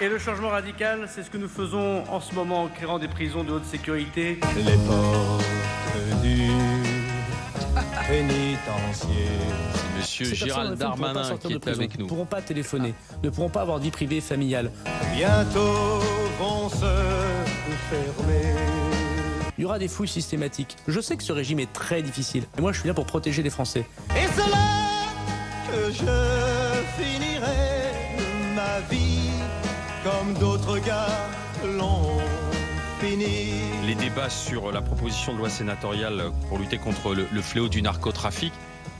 Et le changement radical, c'est ce que nous faisons en ce moment en créant des prisons de haute sécurité. Les portes du pénitencier. Monsieur Ces personnes, en Gérald effet, ne pourront pas Darmanin sortir qui de est prison, avec ne nous. pourront pas téléphoner, ne pourront pas avoir de vie privée et familiale. Bientôt vont se fermer. Il y aura des fouilles systématiques. Je sais que ce régime est très difficile. Et moi, je suis là pour protéger les Français. Et c'est là que je finirai ma vie comme d'autres gars l'ont fini. Les débats sur la proposition de loi sénatoriale pour lutter contre le fléau du narcotrafic.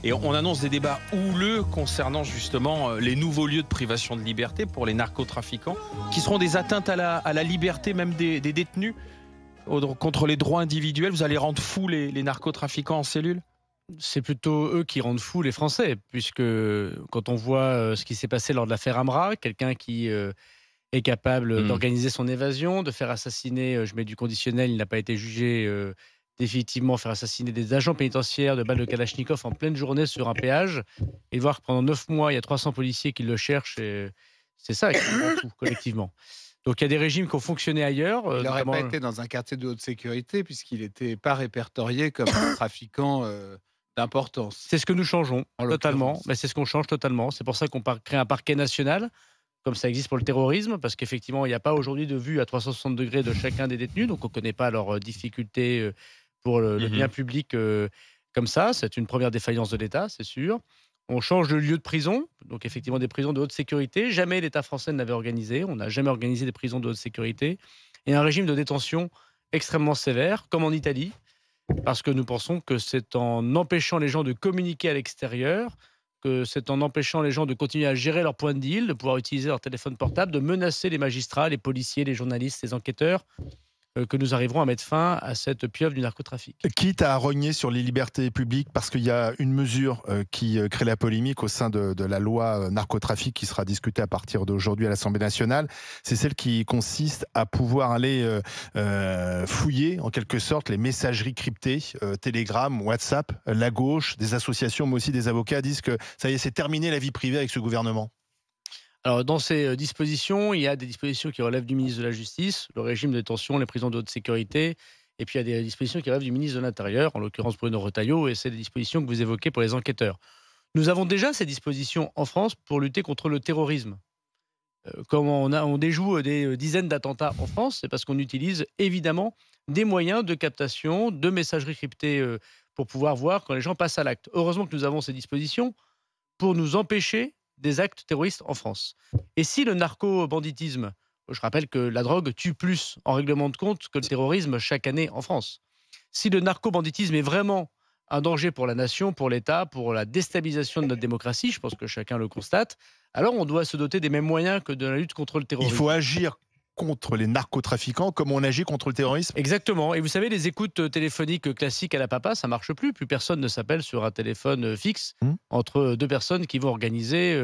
Et on annonce des débats houleux concernant justement les nouveaux lieux de privation de liberté pour les narcotrafiquants, qui seront des atteintes à la liberté même des détenus, contre les droits individuels. Vous allez rendre fous les narcotrafiquants en cellule? C'est plutôt eux qui rendent fous les Français, puisque quand on voit ce qui s'est passé lors de l'affaire Amra, quelqu'un qui est capable d'organiser son évasion, de faire assassiner, je mets du conditionnel, il n'a pas été jugé définitivement, faire assassiner des agents pénitentiaires de balles de Kalachnikov en pleine journée sur un péage, et voir que pendant 9 mois, il y a 300 policiers qui le cherchent, et c'est ça qui rend fou collectivement. Donc il y a des régimes qui ont fonctionné ailleurs. Il n'aurait notamment... pas été dans un quartier de haute sécurité puisqu'il n'était pas répertorié comme un trafiquant d'importance. C'est ce que nous changeons En totalement. l'occurrence. Mais c'est ce qu'on change totalement. C'est pour ça qu'on crée un parquet national, comme ça existe pour le terrorisme, parce qu'effectivement, il n'y a pas aujourd'hui de vue à 360 degrés de chacun des détenus, donc on ne connaît pas leurs difficultés pour le bien public comme ça. C'est une première défaillance de l'État, c'est sûr. On change de lieu de prison, donc effectivement des prisons de haute sécurité. Jamais l'État français n'avait organisé. On n'a jamais organisé des prisons de haute sécurité. Et un régime de détention extrêmement sévère, comme en Italie, parce que nous pensons que c'est en empêchant les gens de communiquer à l'extérieur, que c'est en empêchant les gens de continuer à gérer leur point de deal, de pouvoir utiliser leur téléphone portable, de menacer les magistrats, les policiers, les journalistes, les enquêteurs, que nous arriverons à mettre fin à cette pieuvre du narcotrafic. Quitte à rogner sur les libertés publiques, parce qu'il y a une mesure qui crée la polémique au sein de la loi narcotrafic qui sera discutée à partir d'aujourd'hui à l'Assemblée nationale, c'est celle qui consiste à pouvoir aller fouiller en quelque sorte les messageries cryptées, Telegram, WhatsApp. La gauche, des associations, mais aussi des avocats disent que ça y est, c'est terminé la vie privée avec ce gouvernement. Alors, dans ces dispositions, il y a des dispositions qui relèvent du ministre de la Justice, le régime de détention, les prisons de haute sécurité, et puis il y a des dispositions qui relèvent du ministre de l'Intérieur, en l'occurrence Bruno Retailleau, et c'est des dispositions que vous évoquez pour les enquêteurs. Nous avons déjà ces dispositions en France pour lutter contre le terrorisme. Comme on déjoue des dizaines d'attentats en France, c'est parce qu'on utilise évidemment des moyens de captation, de messagerie cryptée pour pouvoir voir quand les gens passent à l'acte. Heureusement que nous avons ces dispositions pour nous empêcher des actes terroristes en France. Et si le narco-banditisme, je rappelle que la drogue tue plus en règlement de compte que le terrorisme chaque année en France. Si le narco-banditisme est vraiment un danger pour la nation, pour l'État, pour la déstabilisation de notre démocratie, je pense que chacun le constate, alors on doit se doter des mêmes moyens que de la lutte contre le terrorisme. Il faut agir contre les narcotrafiquants comme on agit contre le terrorisme. Exactement. Et vous savez, les écoutes téléphoniques classiques à la papa, ça marche plus. Plus personne ne s'appelle sur un téléphone fixe entre deux personnes qui vont organiser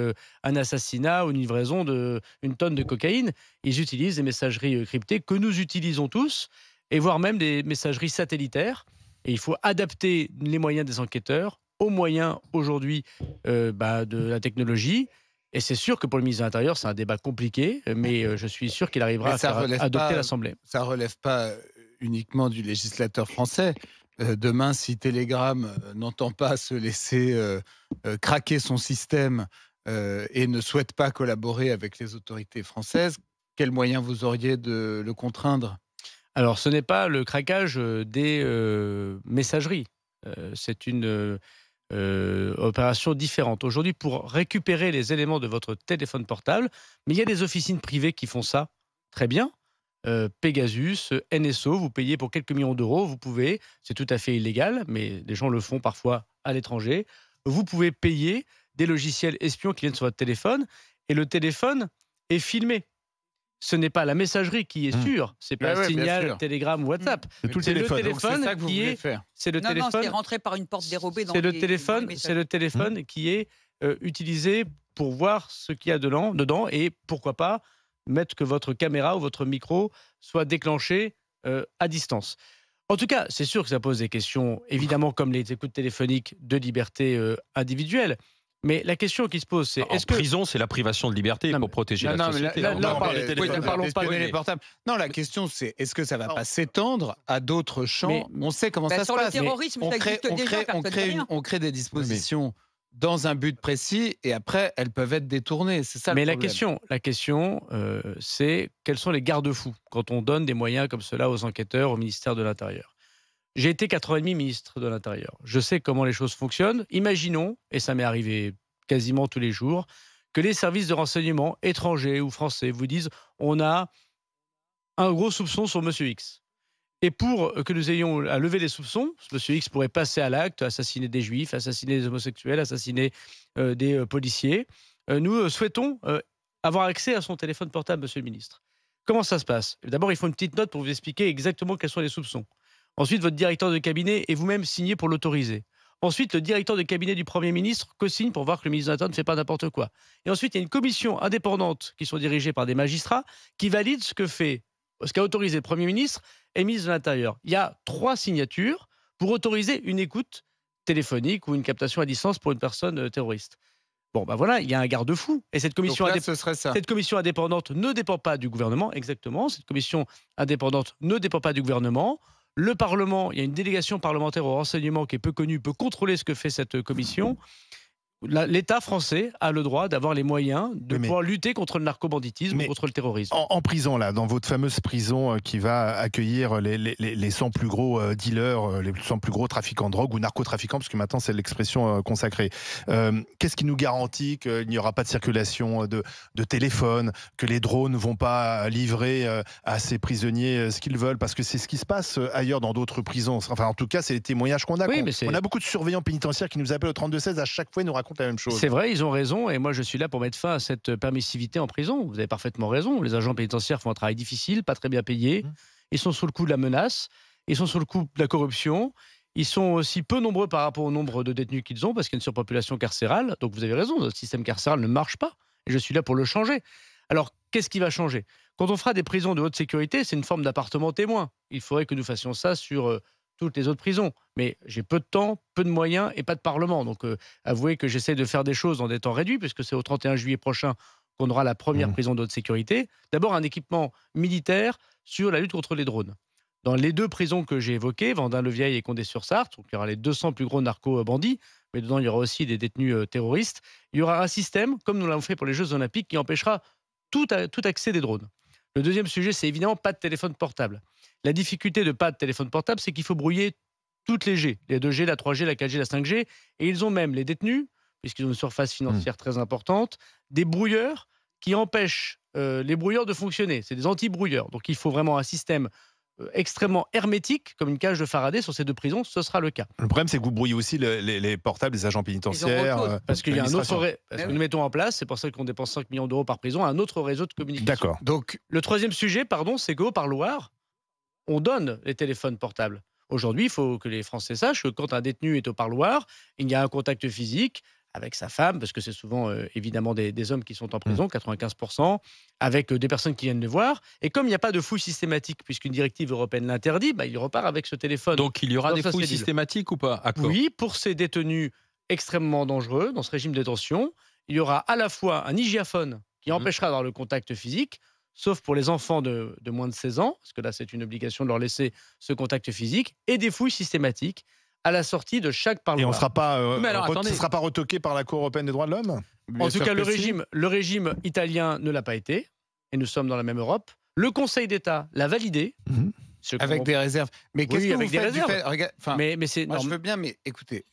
un assassinat ou une livraison d'une tonne de cocaïne. Ils utilisent des messageries cryptées que nous utilisons tous, et voire même des messageries satellitaires. Et il faut adapter les moyens des enquêteurs aux moyens aujourd'hui de la technologie. Et c'est sûr que pour le ministre de l'Intérieur, c'est un débat compliqué, mais je suis sûr qu'il arrivera à faire adopter l'Assemblée. Ça ne relève pas uniquement du législateur français. Demain, si Telegram n'entend pas se laisser craquer son système et ne souhaite pas collaborer avec les autorités françaises, quels moyens vous auriez de le contraindre ? Alors, ce n'est pas le craquage des messageries. C'est une opération différente. Aujourd'hui, pour récupérer les éléments de votre téléphone portable, mais il y a des officines privées qui font ça très bien. Pegasus, NSO, vous payez pour quelques millions d'euros, vous pouvez, c'est tout à fait illégal, mais les gens le font parfois à l'étranger, vous pouvez payer des logiciels espions qui viennent sur votre téléphone, et le téléphone est filmé. Ce n'est pas la messagerie qui est sûre, c'est pas le signal Telegram ou WhatsApp. C'est tout le C'est le téléphone. téléphone C'est ça que vous qui voulez est. faire. C'est le Non, téléphone. c'est rentré par une porte dérobée dans C'est le les téléphone. messages. C'est le téléphone qui est utilisé pour voir ce qu'il y a dedans et pourquoi pas mettre que votre caméra ou votre micro soit déclenché à distance. En tout cas, c'est sûr que ça pose des questions, évidemment, comme les écoutes téléphoniques de liberté individuelle. Mais la question qui se pose, c'est En prison, c'est la privation de liberté Non, pour mais- protéger Non, la non, mais société. là, On là, parle on des parle- téléphones ne parlons pas d'espionner mais- les portables. Non, la question c'est est-ce que ça va pas s'étendre à d'autres champs? Mais- On sait comment ça se Sur le passe. mais terrorisme, ça existe déjà, personne dit rien. On crée des dispositions dans un but précis et après elles peuvent être détournées. C'est ça le Mais problème. la question, c'est quels sont les garde-fous quand on donne des moyens comme cela aux enquêteurs, au ministère de l'Intérieur. J'ai été 4 ans et demi ministre de l'Intérieur. Je sais comment les choses fonctionnent. Imaginons, et ça m'est arrivé quasiment tous les jours, que les services de renseignement étrangers ou français vous disent on a un gros soupçon sur Monsieur X. Et pour que nous ayons à lever les soupçons, Monsieur X pourrait passer à l'acte, assassiner des juifs, assassiner des homosexuels, assassiner des policiers. Nous souhaitons avoir accès à son téléphone portable, Monsieur le ministre. Comment ça se passe? D'abord, il faut une petite note pour vous expliquer exactement quels sont les soupçons. Ensuite, votre directeur de cabinet et vous-même signez pour l'autoriser. Ensuite, le directeur de cabinet du Premier ministre co-signe pour voir que le ministre de l'Intérieur ne fait pas n'importe quoi. Et ensuite, il y a une commission indépendante qui sont dirigées par des magistrats qui valide ce qu'a autorisé le Premier ministre et le ministre de l'Intérieur. Il y a 3 signatures pour autoriser une écoute téléphonique ou une captation à distance pour une personne terroriste. Bon, ben voilà, il y a un garde-fou. Et cette commission, Donc là, ce serait ça. cette commission indépendante ne dépend pas du gouvernement, exactement. Cette commission indépendante ne dépend pas du gouvernement. Le Parlement, il y a une délégation parlementaire au renseignement qui est peu connue, peut contrôler ce que fait cette commission. L'État français a le droit d'avoir les moyens de pouvoir lutter contre le narcobanditisme, contre le terrorisme. En prison, là, dans votre fameuse prison qui va accueillir les 100 plus gros dealers, les 100 plus gros trafiquants de drogue ou narcotrafiquants, parce que maintenant c'est l'expression consacrée. Qu'est-ce qui nous garantit qu'il n'y aura pas de circulation de téléphones, que les drones ne vont pas livrer à ces prisonniers ce qu'ils veulent? Parce que c'est ce qui se passe ailleurs dans d'autres prisons. Enfin, en tout cas, c'est les témoignages qu'on a. Oui, On a beaucoup de surveillants pénitentiaires qui nous appellent au 32-16 à chaque fois, ils nous racontent la même chose. C'est vrai, ils ont raison, et moi je suis là pour mettre fin à cette permissivité en prison. Vous avez parfaitement raison, les agents pénitentiaires font un travail difficile, pas très bien payé, ils sont sous le coup de la menace, ils sont sous le coup de la corruption, ils sont aussi peu nombreux par rapport au nombre de détenus qu'ils ont, parce qu'il y a une surpopulation carcérale, donc vous avez raison, notre système carcéral ne marche pas, et je suis là pour le changer. Alors, qu'est-ce qui va changer? Quand on fera des prisons de haute sécurité, c'est une forme d'appartement témoin. Il faudrait que nous fassions ça sur toutes les autres prisons. Mais j'ai peu de temps, peu de moyens et pas de parlement. Donc, avouez que j'essaie de faire des choses dans des temps réduits, puisque c'est au 31 juillet prochain qu'on aura la première prison de haute sécurité. D'abord, un équipement militaire sur la lutte contre les drones. Dans les 2 prisons que j'ai évoquées, Vendin-le-Vieil et Condé-sur-Sarthe, donc il y aura les 200 plus gros narco-bandits, mais dedans, il y aura aussi des détenus terroristes. Il y aura un système, comme nous l'avons fait pour les Jeux Olympiques, qui empêchera tout accès des drones. Le deuxième sujet, c'est évidemment pas de téléphone portable. La difficulté de pas de téléphone portable, c'est qu'il faut brouiller toutes les G, les 2G, la 3G, la 4G, la 5G, et ils ont même, les détenus, puisqu'ils ont une surface financière très importante, des brouilleurs qui empêchent les brouilleurs de fonctionner. C'est des anti-brouilleurs. Donc il faut vraiment un système extrêmement hermétique, comme une cage de Faraday sur ces 2 prisons, ce sera le cas. Le problème, c'est que vous brouillez aussi les portables des agents pénitentiaires. Parce qu'il y a un autre l'administration. parce que nous mettons en place, c'est pour ça qu'on dépense 5 millions d'euros par prison, un autre réseau de communication. D'accord. Donc, Le troisième sujet, c'est qu'au parloir, on donne les téléphones portables. Aujourd'hui, il faut que les Français sachent que quand un détenu est au parloir, il y a un contact physique avec sa femme, parce que c'est souvent évidemment des hommes qui sont en prison, 95%, avec des personnes qui viennent le voir. Et comme il n'y a pas de fouille systématique, puisqu'une directive européenne l'interdit, il repart avec ce téléphone. Donc il y aura dans des sa fouilles cellule. systématiques ou pas? Oui, pour ces détenus extrêmement dangereux, dans ce régime de détention, il y aura à la fois un hygiaphone qui empêchera d'avoir le contact physique, sauf pour les enfants de moins de 16 ans, parce que là, c'est une obligation de leur laisser ce contact physique, et des fouilles systématiques à la sortie de chaque parloir. Et on sera pas, Mais alors, attendez. ne sera pas retoqué par la Cour européenne des droits de l'homme? En tout cas, le régime italien ne l'a pas été, et nous sommes dans la même Europe. Le Conseil d'État l'a validé. avec des réserves. Mais qu'est-ce que avec vous des faites du réserves. fait Regarde, enfin, Mais c'est moi, je veux bien, mais écoutez,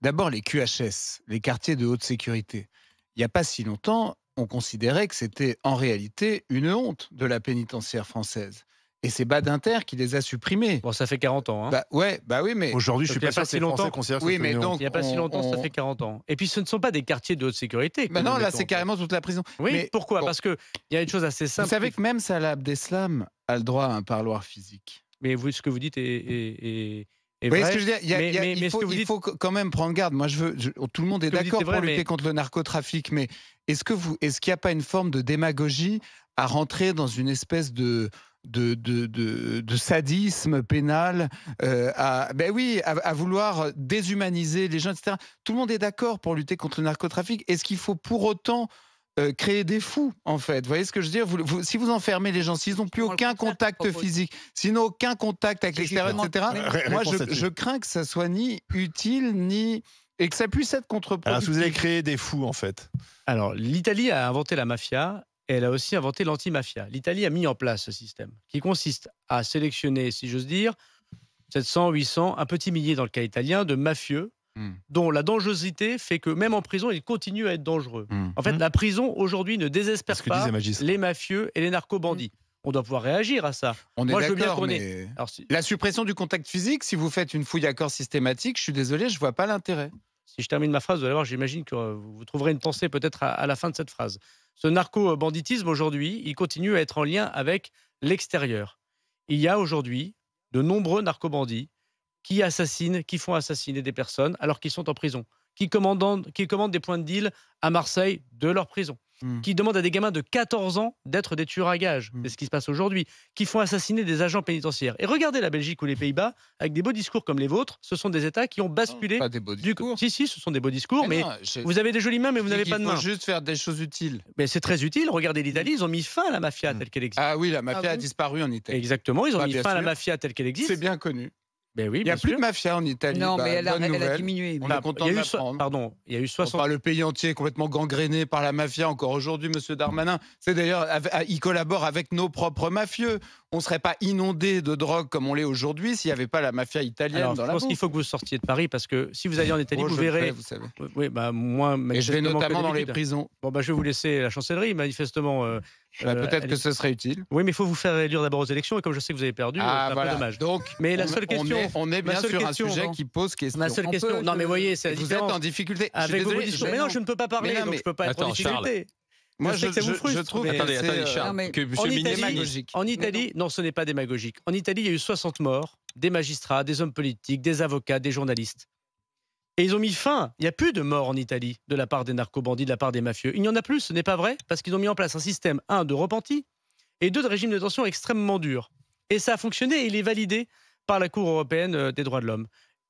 d'abord les QHS, les quartiers de haute sécurité. Il n'y a pas si longtemps, on considérait que c'était en réalité une honte de la pénitentiaire française. Et c'est Badinter qui les a supprimés. Bon, ça fait 40 ans. Hein. Bah oui, mais Aujourd'hui, je suis Donc, pas sûr que les Français considèrent Oui, que mais c'est une donc, honte. Il n'y a pas si longtemps, ça fait 40 ans. Et puis, ce ne sont pas des quartiers de haute sécurité. Bah que non, nous là, mettons c'est en carrément toute la prison. place. Oui, Mais pourquoi bon, Parce qu'il y a une chose assez simple. vous savez que même Salah Abdeslam a le droit à un parloir physique. Mais vous, ce que vous dites est Vous voyez vrai. ce que je veux dire Mais ce que vous il dites- faut quand même prendre garde. Moi, tout le monde est Ce que vous dites d'accord est vrai, pour lutter mais- contre le narcotrafic, mais est-ce qu'il n'y a pas une forme de démagogie à rentrer dans une espèce de de sadisme pénal, à vouloir déshumaniser les gens, etc. Tout le monde est d'accord pour lutter contre le narcotrafic. Est-ce qu'il faut pour autant créer des fous, en fait? Vous voyez ce que je veux dire? Si vous enfermez les gens, s'ils n'ont plus aucun contact physique, s'ils n'ont aucun contact avec l'extérieur, etc., moi, je crains que ça soit ni utile, ni... et que ça puisse être contre-productif. Alors, si vous avez créé des fous, en fait. Alors, l'Italie a inventé la mafia et elle a aussi inventé l'anti-mafia. L'Italie a mis en place ce système qui consiste à sélectionner, si j'ose dire, 700, 800, un petit millier dans le cas italien, de mafieux dont la dangerosité fait que même en prison, ils continuent à être dangereux. En fait, la prison, aujourd'hui, ne désespère pas les mafieux et les narcobandits. On doit pouvoir réagir à ça. Moi, je veux bien qu'on ait... La suppression du contact physique, si vous faites une fouille à corps systématique, je suis désolé, je ne vois pas l'intérêt. Si je termine ma phrase, vous allez voir, j'imagine que vous trouverez une pensée peut-être à la fin de cette phrase. Ce narco-banditisme, aujourd'hui, il continue à être en lien avec l'extérieur. Il y a aujourd'hui de nombreux narcobandits qui assassinent, qui font assassiner des personnes alors qu'ils sont en prison, qui commandent des points de deal à Marseille de leur prison, qui demandent à des gamins de 14 ans d'être des tueurs à gages, c'est ce qui se passe aujourd'hui, qui font assassiner des agents pénitentiaires. Et regardez la Belgique ou les Pays-Bas, avec des beaux discours comme les vôtres, ce sont des États qui ont basculé... Pas des beaux discours. Si, ce sont des beaux discours, mais non, vous avez des jolies mains, mais vous n'avez pas de mains. Il faut juste faire des choses utiles. Mais c'est très utile. Regardez l'Italie, ils ont mis fin à la mafia telle qu'elle existe. Ah oui, la mafia a disparu en Italie. Exactement, ils ont mis fin à la mafia telle qu'elle existe. C'est bien connu. Ben oui, il n'y a plus de mafia en Italie. Non, mais elle a diminué. On est content de l'apprendre. Pardon, il y a eu 60... le pays entier est complètement gangréné par la mafia encore aujourd'hui, monsieur Darmanin. C'est d'ailleurs, il collabore avec nos propres mafieux. On ne serait pas inondé de drogue comme on l'est aujourd'hui s'il n'y avait pas la mafia italienne. Alors, je pense qu'il faut que vous sortiez de Paris parce que si vous allez en Italie, vous verrez. Vous savez. Oui, moi, et je vais notamment dans les prisons. Bon, je vais vous laisser la chancellerie, manifestement. Peut-être que ce serait utile. Oui, mais il faut vous faire élire d'abord aux élections et comme je sais que vous avez perdu, c'est un peu dommage. Donc, mais la seule question, on est bien sur un sujet qui pose question. Ma seule question. Non, mais voyez, c'est vous êtes en difficulté. Avec vos discours. Mais non, je ne peux pas parler, donc je ne peux pas être en difficulté. Moi, je trouve que attendez, Charles, que M. le ministre... En Italie, non, ce n'est pas démagogique. En Italie, il y a eu 60 morts, des magistrats, des hommes politiques, des avocats, des journalistes. Et ils ont mis fin. Il n'y a plus de morts en Italie de la part des narcobandits, de la part des mafieux. Il n'y en a plus, ce n'est pas vrai, parce qu'ils ont mis en place un système, 1, de repentis, et 2, de régime de détention extrêmement dur. Et ça a fonctionné et il est validé par la Cour européenne des droits de l'homme.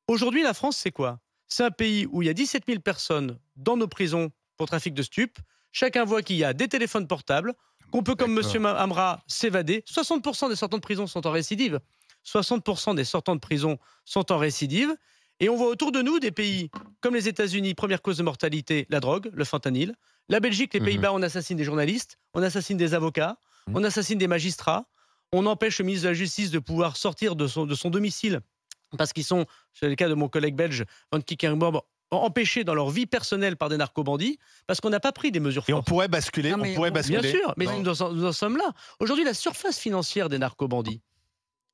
Aujourd'hui, la France, c'est quoi? C'est un pays où il y a 17 000 personnes dans nos prisons pour trafic de stupes. Chacun voit qu'il y a des téléphones portables, qu'on peut, comme M. Amra, s'évader. 60% des sortants de prison sont en récidive. 60% des sortants de prison sont en récidive. Et on voit autour de nous des pays comme les États-Unis, première cause de mortalité, la drogue, le fentanyl. La Belgique, les Pays-Bas, on assassine des journalistes, on assassine des avocats, on assassine des magistrats. On empêche le ministre de la Justice de pouvoir sortir de son domicile parce qu'ils sont, c'est le cas de mon collègue belge, Van Kickenborg, empêchés dans leur vie personnelle par des narcobandits parce qu'on n'a pas pris des mesures fortes. Et on pourrait basculer. Bien sûr, mais nous en sommes là. Aujourd'hui, la surface financière des narcobandits,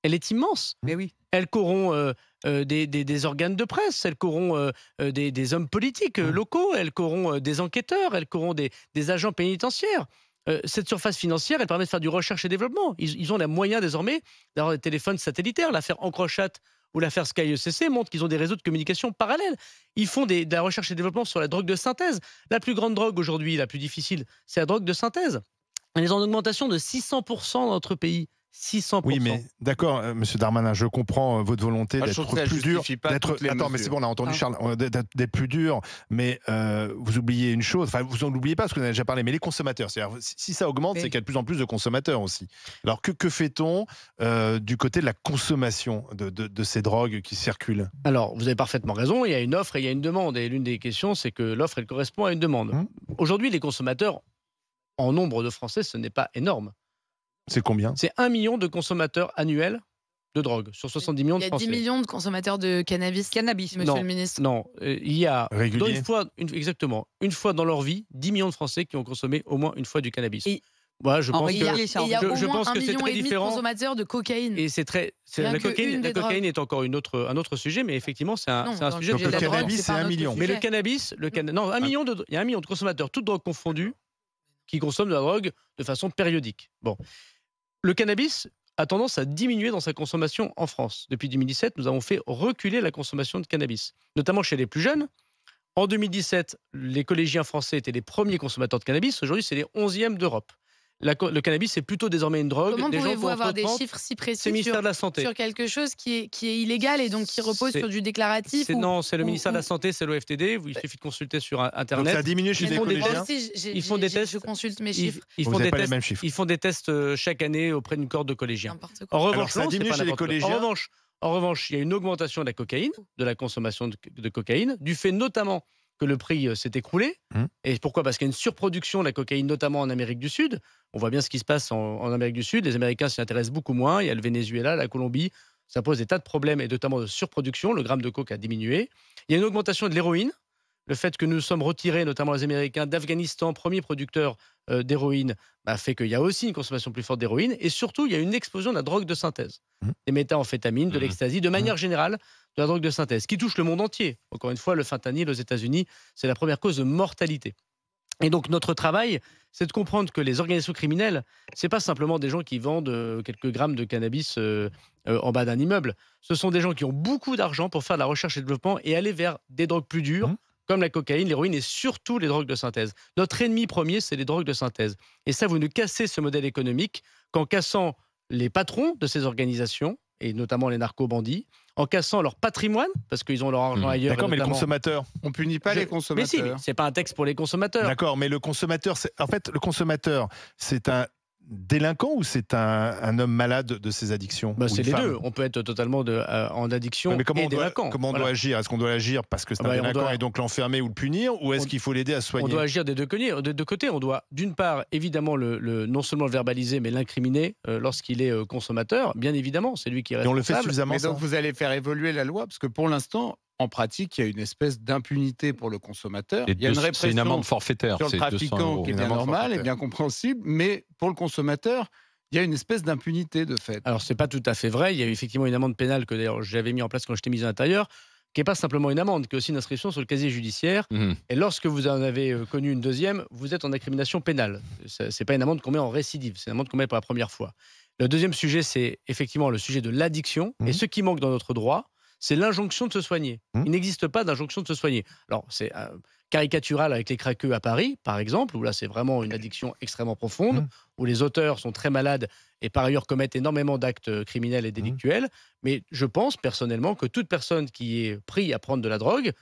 elle est immense. Mais oui. Elle corrompt des organes de presse, elle corrompt des hommes politiques locaux, elle corrompt des enquêteurs, elle corrompt des agents pénitentiaires. Cette surface financière, elle permet de faire du recherche et développement. Ils ont les moyens désormais d'avoir des téléphones satellitaires. L'affaire Encrochat ou l'affaire Sky ECC montrent qu'ils ont des réseaux de communication parallèles. Ils font de la recherche et développement sur la drogue de synthèse. La plus grande drogue aujourd'hui, la plus difficile, c'est la drogue de synthèse. Elle est en augmentation de 600% dans notre pays. 600%. Oui, mais d'accord, Monsieur Darmanin, je comprends votre volonté d'être plus dur. Attends, mais c'est bon, on a entendu Charles, d'être plus dur, mais vous oubliez une chose, enfin, vous n'en oubliez pas parce que vous en avez déjà parlé, mais les consommateurs, c'est-à-dire, si ça augmente, c'est qu'il y a de plus en plus de consommateurs aussi. Alors, que fait-on du côté de la consommation de ces drogues qui circulent? Alors, vous avez parfaitement raison, il y a une offre et il y a une demande, et l'une des questions, c'est que l'offre, elle correspond à une demande. Aujourd'hui, les consommateurs, en nombre de Français, ce n'est pas énorme. C'est combien? C'est 1 million de consommateurs annuels de drogue sur 70 millions de Français. Il y a 10 millions de consommateurs de cannabis, monsieur le ministre. Non, il y a une fois dans leur vie, 10 millions de Français qui ont consommé au moins une fois du cannabis. Moi, je pense il y a au moins 1,5 million de consommateurs de cocaïne. Et la cocaïne est encore un autre sujet, mais effectivement, c'est un sujet. Donc le cannabis, c'est 1 million. Mais le cannabis, il y a 1 million de consommateurs, toutes drogues confondues, qui consomment de la drogue de façon périodique. Bon. Le cannabis a tendance à diminuer dans sa consommation en France. Depuis 2017, nous avons fait reculer la consommation de cannabis, notamment chez les plus jeunes. En 2017, les collégiens français étaient les premiers consommateurs de cannabis. Aujourd'hui, c'est les 11e d'Europe. le cannabis, c'est plutôt désormais une drogue. Comment pouvez-vous avoir des chiffres si précis c'est le ministère de la Santé. Sur quelque chose qui est illégal et donc qui repose sur du déclaratif Non, c'est le ministère de la Santé, c'est l'OFTD. Il suffit de consulter sur Internet. Donc ça a diminué chez les collégiens. Ils font des tests. Je consulte mes chiffres. Ils font des tests chaque année auprès d'une cohorte de collégiens. En revanche, ça diminue chez les collégiens. En revanche, il y a une augmentation de la cocaïne, de la consommation de cocaïne, du fait notamment que le prix s'est écroulé. Et pourquoi ? Parce qu'il y a une surproduction de la cocaïne, notamment en Amérique du Sud. On voit bien ce qui se passe en Amérique du Sud. Les Américains s'y intéressent beaucoup moins. Il y a le Venezuela, la Colombie. Ça pose des tas de problèmes, et notamment de surproduction. Le gramme de coke a diminué. Il y a une augmentation de l'héroïne. Le fait que nous sommes retirés, notamment les Américains, d'Afghanistan, premier producteur d'héroïne, fait qu'il y a aussi une consommation plus forte d'héroïne. Et surtout, il y a une explosion de la drogue de synthèse. Des méthamphétamines, de l'ecstasy, de manière générale, de la drogue de synthèse, qui touche le monde entier. Encore une fois, le fentanyl aux États-Unis, c'est la première cause de mortalité. Et donc, notre travail, c'est de comprendre que les organisations criminelles, ce n'est pas simplement des gens qui vendent quelques grammes de cannabis en bas d'un immeuble. Ce sont des gens qui ont beaucoup d'argent pour faire de la recherche et développement et aller vers des drogues plus dures, comme la cocaïne, l'héroïne et surtout les drogues de synthèse. Notre ennemi premier, c'est les drogues de synthèse. Et ça, vous ne cassez ce modèle économique qu'en cassant les patrons de ces organisations, et notamment les narco-bandits, en cassant leur patrimoine, parce qu'ils ont leur argent ailleurs. D'accord, mais les consommateurs, on punit pas les consommateurs. Mais si, c'est pas un texte pour les consommateurs. D'accord, mais le consommateur, le consommateur, c'est un délinquant ou c'est un homme malade de ses addictions? C'est les deux. On peut être totalement en addiction et délinquant. Comment on doit agir? Est-ce qu'on doit agir parce que c'est un délinquant et donc l'enfermer ou le punir, ou est-ce qu'il faut l'aider à se soigner? On doit agir des deux côtés. On doit, d'une part, évidemment, non seulement le verbaliser, mais l'incriminer lorsqu'il est consommateur. Bien évidemment, c'est lui qui est responsable. Et on le fait suffisamment. Mais donc vous allez faire évoluer la loi, parce que pour l'instant, en pratique, il y a une espèce d'impunité pour le consommateur. Il y a une répression c'est une amende forfaitaire sur le trafiquant qui est bien normale et bien compréhensible, mais pour le consommateur, il y a une espèce d'impunité de fait. Alors, ce n'est pas tout à fait vrai. Il y a effectivement une amende pénale que d'ailleurs j'avais mis en place quand j'étais ministre de l'Intérieur, qui n'est pas simplement une amende, qui est aussi une inscription sur le casier judiciaire. Et lorsque vous en avez connu une deuxième, vous êtes en incrimination pénale. Ce n'est pas une amende qu'on met en récidive, c'est une amende qu'on met pour la première fois. Le deuxième sujet, c'est effectivement le sujet de l'addiction. Et ce qui manque dans notre droit, c'est l'injonction de se soigner. Il n'existe pas d'injonction de se soigner. Alors, c'est caricatural avec les craqueux à Paris, par exemple, où là, c'est vraiment une addiction extrêmement profonde, où les auteurs sont très malades et par ailleurs commettent énormément d'actes criminels et délictuels. Mais je pense personnellement que toute personne qui est prise à prendre de la drogue,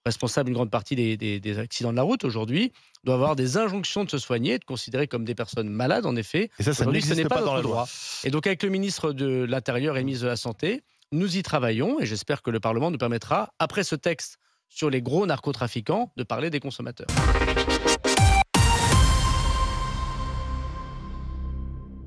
responsable d'une grande partie des accidents de la route aujourd'hui, doit avoir des injonctions de se soigner, être considérées comme des personnes malades, en effet. Et ça ce n'est pas dans la notre droit. Et donc, avec le ministre de l'Intérieur et le ministre de la Santé, nous y travaillons et j'espère que le Parlement nous permettra, après ce texte sur les gros narcotrafiquants, de parler des consommateurs.